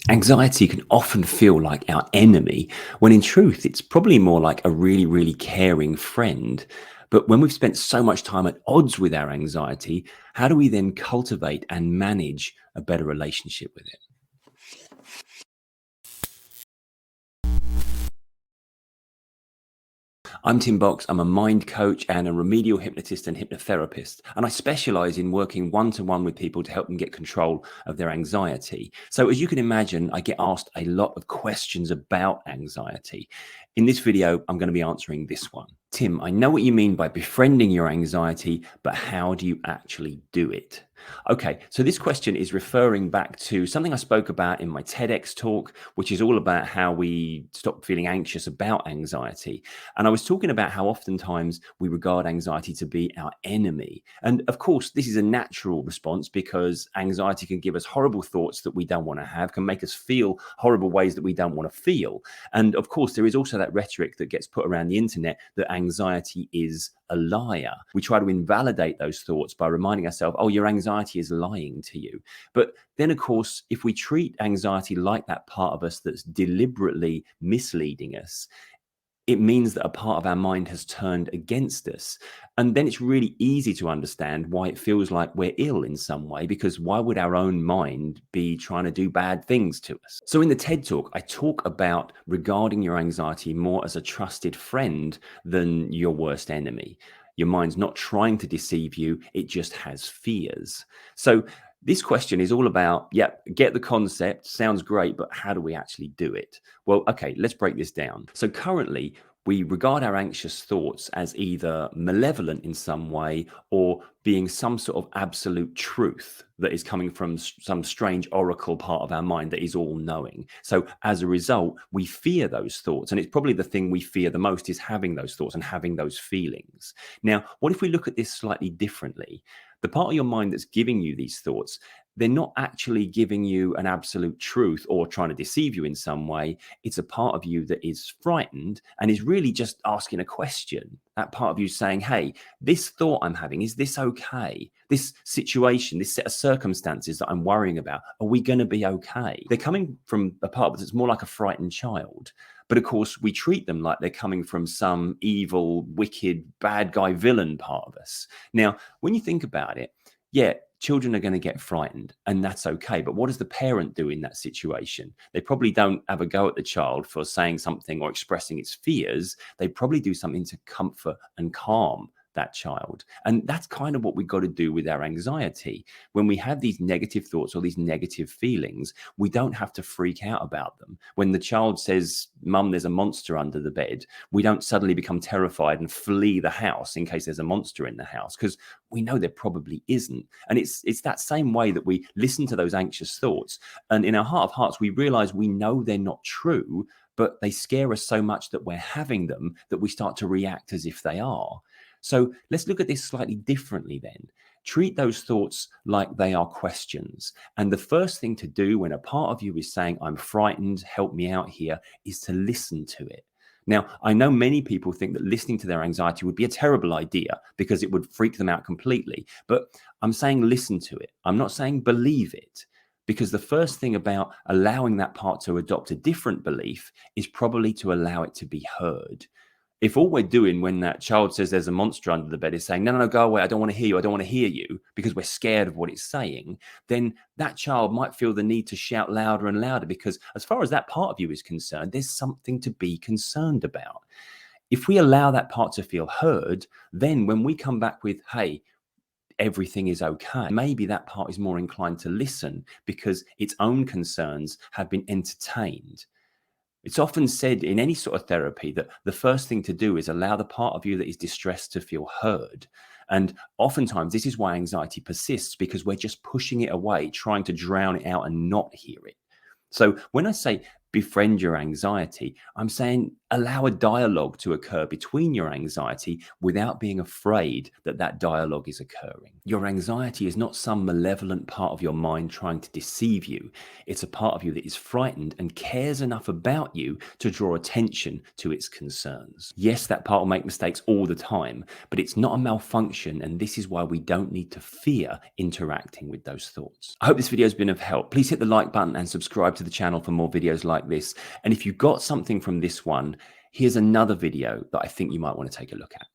Anxiety can often feel like our enemy, when in truth, it's probably more like a really, really caring friend. But when we've spent so much time at odds with our anxiety, how do we then cultivate and manage a better relationship with it? I'm Tim Box. I'm a mind coach and a remedial hypnotist and hypnotherapist. And I specialize in working one to one with people to help them get control of their anxiety. So, as you can imagine, I get asked a lot of questions about anxiety. In this video, I'm going to be answering this one. Tim, I know what you mean by befriending your anxiety, but how do you actually do it? Okay, so this question is referring back to something I spoke about in my TEDx talk, which is all about how we stop feeling anxious about anxiety. And I was talking about how oftentimes we regard anxiety to be our enemy. And of course, this is a natural response because anxiety can give us horrible thoughts that we don't want to have, can make us feel horrible ways that we don't want to feel. And of course, there is also that rhetoric that gets put around the internet that anxiety is a liar. We try to invalidate those thoughts by reminding ourselves, oh, your anxiety is lying to you. But then, of course, if we treat anxiety like that part of us that's deliberately misleading us, it means that a part of our mind has turned against us. And then it's really easy to understand why it feels like we're ill in some way, because why would our own mind be trying to do bad things to us? So in the TED Talk, I talk about regarding your anxiety more as a trusted friend than your worst enemy. Your mind's not trying to deceive you, it just has fears. So this question is all about, yeah, get the concept, sounds great, but how do we actually do it? Well, okay, let's break this down. So currently, we regard our anxious thoughts as either malevolent in some way or being some sort of absolute truth that is coming from some strange oracle part of our mind that is all knowing. So as a result, we fear those thoughts. And it's probably the thing we fear the most is having those thoughts and having those feelings. Now, what if we look at this slightly differently? The part of your mind that's giving you these thoughts, they're not actually giving you an absolute truth or trying to deceive you in some way. It's a part of you that is frightened and is really just asking a question. That part of you saying, hey, this thought I'm having, is this okay? This situation, this set of circumstances that I'm worrying about, are we going to be okay? They're coming from a part of us that's more like a frightened child. But of course, we treat them like they're coming from some evil, wicked, bad guy villain part of us. Now, when you think about it, yeah, children are going to get frightened and that's okay. But what does the parent do in that situation? They probably don't have a go at the child for saying something or expressing its fears. They probably do something to comfort and calm that child. And that's kind of what we've got to do with our anxiety. When we have these negative thoughts or these negative feelings, we don't have to freak out about them. When the child says, Mum, there's a monster under the bed, we don't suddenly become terrified and flee the house in case there's a monster in the house, because we know there probably isn't. And it's that same way that we listen to those anxious thoughts. And in our heart of hearts, we realize we know they're not true, but they scare us so much that we're having them that we start to react as if they are. So let's look at this slightly differently then. Treat those thoughts like they are questions. And the first thing to do when a part of you is saying, I'm frightened, help me out here, is to listen to it. Now, I know many people think that listening to their anxiety would be a terrible idea because it would freak them out completely. But I'm saying listen to it. I'm not saying believe it. Because the first thing about allowing that part to adopt a different belief is probably to allow it to be heard. If all we're doing when that child says there's a monster under the bed is saying, no, no, no, go away. I don't want to hear you. I don't want to hear you, because we're scared of what it's saying, then that child might feel the need to shout louder and louder, because as far as that part of you is concerned, there's something to be concerned about. If we allow that part to feel heard, then when we come back with, hey, everything is okay, maybe that part is more inclined to listen because its own concerns have been entertained. It's often said in any sort of therapy that the first thing to do is allow the part of you that is distressed to feel heard. And oftentimes, this is why anxiety persists, because we're just pushing it away, trying to drown it out and not hear it. So when I say befriend your anxiety. I'm saying allow a dialogue to occur between your anxiety without being afraid that that dialogue is occurring. Your anxiety is not some malevolent part of your mind trying to deceive you. It's a part of you that is frightened and cares enough about you to draw attention to its concerns. Yes, that part will make mistakes all the time, but it's not a malfunction, and this is why we don't need to fear interacting with those thoughts. I hope this video has been of help. Please hit the like button and subscribe to the channel for more videos like this. And if you got something from this one, here's another video that I think you might want to take a look at.